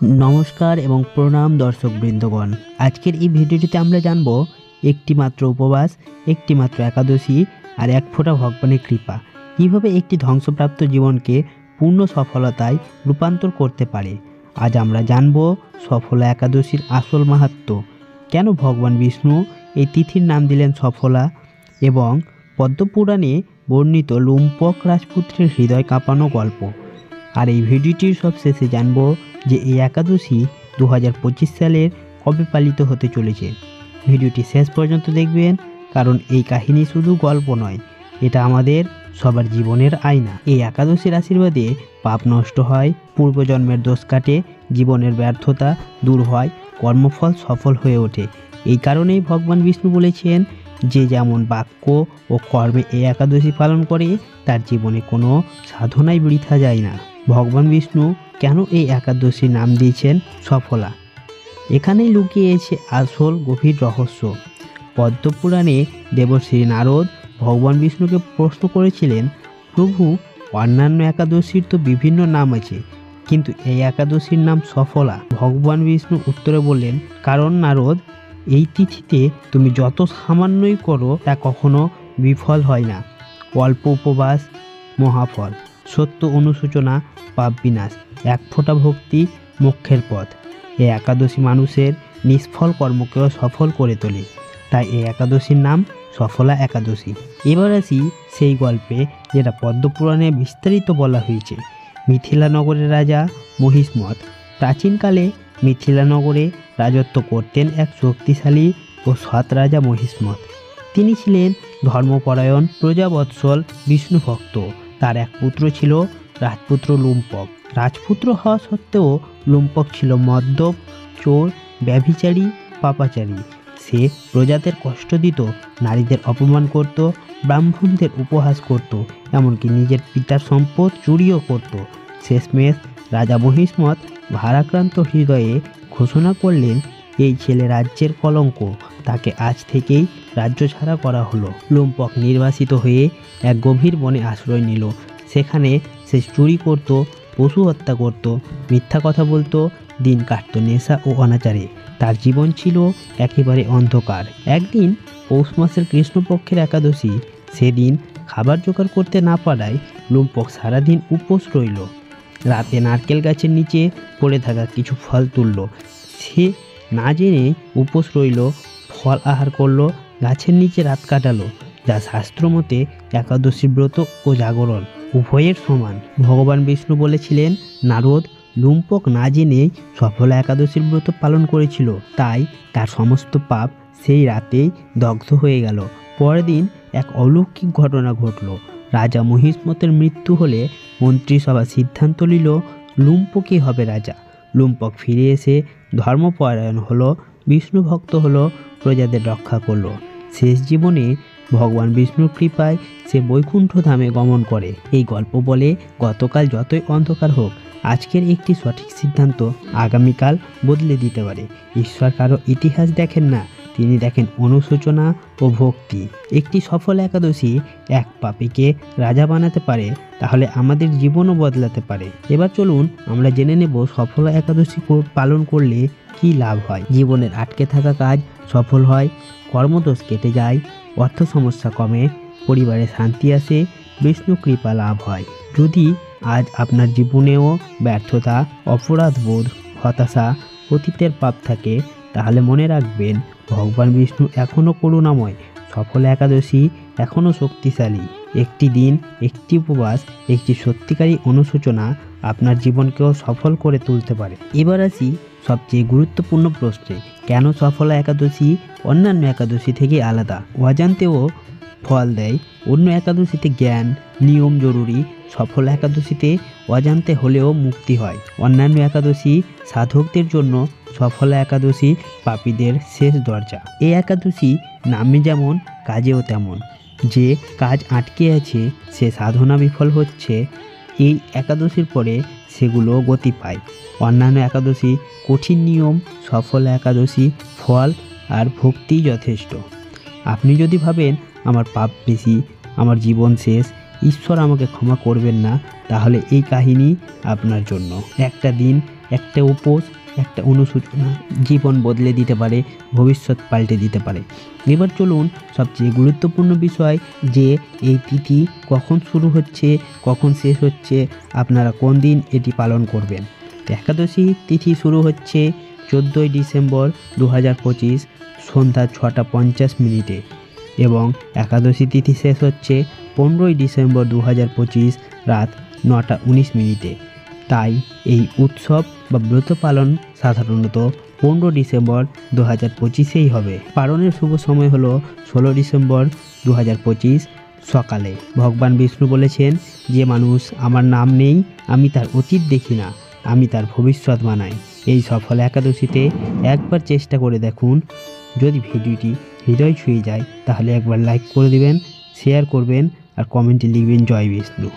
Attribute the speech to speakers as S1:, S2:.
S1: नमस्कार एवं प्रणाम दर्शक बृंदगण। आजकेर এই ভিডিওটিতে আমরা জানব একটি মাত্র উপবাস, একটি মাত্র একাদশী আর এক ফোঁটা ভগবানের কৃপা কিভাবে একটি ধ্বংসপ্রাপ্ত জীবনকে পূর্ণ সফলতায় রূপান্তর করতে পারে। আজ আমরা জানব সফলা একাদশীর আসল মাহাত্ম্য, কেন ভগবান বিষ্ণু এই তিথির নাম দিলেন সফলা এবং পদ্মপুরাণে বর্ণিত লুম্পক রাজপুত্রের হৃদয় কাঁপানো গল্প। আর এই ভিডিওটির সব শেষে জানব যে এই একাদশী 2025 সালের কবে পালিত হতে চলেছে। ভিডিওটি শেষ পর্যন্ত দেখবেন, কারণ এই কাহিনী শুধু গল্প নয়, এটা আমাদের সবার জীবনের আয়না। এই একাদশীর আশীর্বাদে পাপ নষ্ট হয়, পূর্বজন্মের দোষ কাটে, জীবনের ব্যর্থতা দূর হয়, কর্মফল সফল হয়ে ওঠে। এই কারণেই ভগবান বিষ্ণু বলেছেন, যে যেমন বাক্য ও কর্মে এই একাদশী পালন করে তার জীবনে কোনো সাধনাই বৃথা যায় না। ভগবান বিষ্ণু কেন এই একাদশীর নাম দিয়েছেন সফলা, এখানেই লুকিয়েছে আসল গভীর রহস্য। পদ্মপুরাণে দেবশ্রী নারদ ভগবান বিষ্ণুকে প্রশ্ন করেছিলেন, প্রভু, অন্যান্য একাদশীর তো বিভিন্ন নাম আছে, কিন্তু এই একাদশীর নাম সফলা। ভগবান বিষ্ণু উত্তরে বললেন, কারণ নারদ, এই তিথিতে তুমি যত সামান্যই করো তা কখনো বিফল হয় না। অল্প উপবাস মহাফল, সত্য অনুশোচনা পাপ বিনাশ, এক ফোঁটা ভক্তি মোক্ষের পথ। এই একাদশী মানুষের নিষ্ফল কর্মকেও সফল করে তোলে, তাই এই একাদশীর নাম সফলা একাদশী। এবার আসি সেই গল্পে যেটা পদ্মপুরাণে বিস্তারিত বলা হয়েছে। মিথিলা নগরের রাজা মহিষ্মত প্রাচীনকালে মিথিলা নগরে রাজত্ব করতেন এক শক্তিশালী ও সৎ রাজা মহিষ্মত। তিনি ছিলেন ধর্মপরায়ণ, প্রজাবৎসল, বিষ্ণু ভক্ত। তার এক পুত্র ছিল রাজপুত্র লুম্পক। রাজপুত্র হওয়া সত্ত্বেও লুম্পক ছিল মদ্যপ, চোর, ব্যভিচারী, পাপাচারী। সে প্রজাদের কষ্ট দিত, নারীদের অপমান করত, ব্রাহ্মণদের উপহাস করত, এমনকি নিজের পিতার সম্পদ চুরিও করত। শেষমেশ রাজা মহিষ্মত ভারাক্রান্ত হৃদয়ে ঘোষণা করলেন, এই ছেলে রাজ্যের কলঙ্ক, তাকে আজ থেকেই রাজ্য ছাড়া করা হলো। লুম্পক নির্বাসিত হয়ে এক গভীর বনে আশ্রয় নিল। সেখানে সে চুরি করত, পশু হত্যা করত, মিথ্যা কথা বলতো, দিন কাটত নেশা ও অনাচারে। তার জীবন ছিল একেবারে অন্ধকার। একদিন পৌষ মাসের কৃষ্ণপক্ষের একাদশী, সেদিন খাবার জোগাড় করতে না পারায় লুম্পক সারাদিন উপোস রইল। রাতে নারকেল গাছের নিচে পড়ে থাকা কিছু ফল তুলল। সে না জেনে উপোস রইল, ফল আহার করলো, গাছের নিচে রাত কাটালো, যা শাস্ত্রমতে একাদশী ব্রত ও জাগরণ উভয়ের সমান। ভগবান বিষ্ণু বলেছিলেন, নারদ, লুম্পক না জেনে সফলা একাদশীর ব্রত পালন করেছিল, তাই তার সমস্ত পাপ সেই রাতেই দগ্ধ হয়ে গেল। পরের দিন এক অলৌকিক ঘটনা ঘটল। রাজা মহিষ্মতের মৃত্যু হলে মন্ত্রিসভা সিদ্ধান্ত নিল, লুম্পকই হবে রাজা। লুম্পক ফিরে এসে ধর্মপরায়ণ হলো, বিষ্ণু ভক্ত হলো, প্রজাদের রক্ষা করলো। শেষ জীবনে ভগবান বিষ্ণুর কৃপায় সে বৈকুণ্ঠ ধামে গমন করে। এই গল্প বলে, গতকাল যতই অন্ধকার হোক, আজকের একটি সঠিক সিদ্ধান্ত আগামীকাল বদলে দিতে পারে। ঈশ্বর কারো ইতিহাস দেখেন না, তিনি দেখেন অনুশোচনা ও ভক্তি। একটি সফল একাদশী এক পাপীকে রাজা বানাতে পারে, তাহলে আমাদের জীবনও বদলাতে পারে। এবার চলুন আমরা জেনে নেব সফল একাদশী পালন করলে কি লাভ হয়। জীবনের আটকে থাকা কাজ সফল হয়, কর্মদোষ কেটে যায়, অর্থ সমস্যা কমে, পরিবারে শান্তি আসে, বিষ্ণু কৃপা লাভ হয়। যদি আজ আপনার জীবনেও ব্যর্থতা, অপরাধবোধ, হতাশা, অতীতের পাপ থাকে, তাহলে মনে রাখবেন, ভগবান বিষ্ণু এখনও করুণাময়। সফল একাদশী এখনও শক্তিশালী। একটি দিন, একটি উপবাস, একটি সত্যিকারী অনুশোচনা আপনার জীবনকেও সফল করে তুলতে পারে। এবার আসি সবচেয়ে গুরুত্বপূর্ণ প্রশ্নে, কেন সফলা একাদশী অন্যান্য একাদশী থেকে আলাদা? অজান্তেও ফল দেয়, অন্য একাদশীতে জ্ঞান, নিয়ম জরুরি, সফল একাদশীতে অজান্তে হলেও মুক্তি হয়। অন্যান্য একাদশী সাধকদের জন্য, সফলা একাদশী পাপীদের শেষ দরজা। এই একাদশী নামে যেমন, কাজেও তেমন। যে কাজ আটকে আছে, সে সাধনা বিফল হচ্ছে, এই একাদশীর পরে সেগুলো গতি পায়। অন্যান্য একাদশী কঠিন নিয়ম, সফল একাদশী ফল আর ভক্তি যথেষ্ট। আপনি যদি ভাবেন আমার পাপ বেশি, আমার জীবন শেষ, ঈশ্বর আমাকে ক্ষমা করবেন না, তাহলে এই কাহিনী আপনার জন্য। একটা দিন, একটা উপোস, একটা অনুশোচনা জীবন বদলে দিতে পারে, ভবিষ্যৎ পাল্টে দিতে পারে। এবার চলুন সবচেয়ে গুরুত্বপূর্ণ বিষয়, যে এই তিথি কখন শুরু হচ্ছে, কখন শেষ হচ্ছে, আপনারা কোন দিন এটি পালন করবেন। তো একাদশী তিথি শুরু হচ্ছে 14ই ডিসেম্বর 2025 সন্ধ্যা 6:50 এবং একাদশী তিথি শেষ হচ্ছে 15ই ডিসেম্বর 2025 রাত 9:19। তাই এই উৎসব বা ব্রত পালন সাধারণত 15 ডিসেম্বর 2025 হবে। পালনের শুভ সময় হলো 16 ডিসেম্বর 2025 সকালে। ভগবান বিষ্ণু বলেছেন, যে মানুষ আমার নাম নেই, আমি তার অতীত দেখি না, আমি তার ভবিষ্যৎ বানাই। এই সফল একাদশীতে একবার চেষ্টা করে দেখুন। যদি ভিডিওটি হৃদয় ছুঁয়ে যায় তাহলে একবার লাইক করে দিবেন, শেয়ার করবেন আর কমেন্টে লিখবেন জয় বিষ্ণু।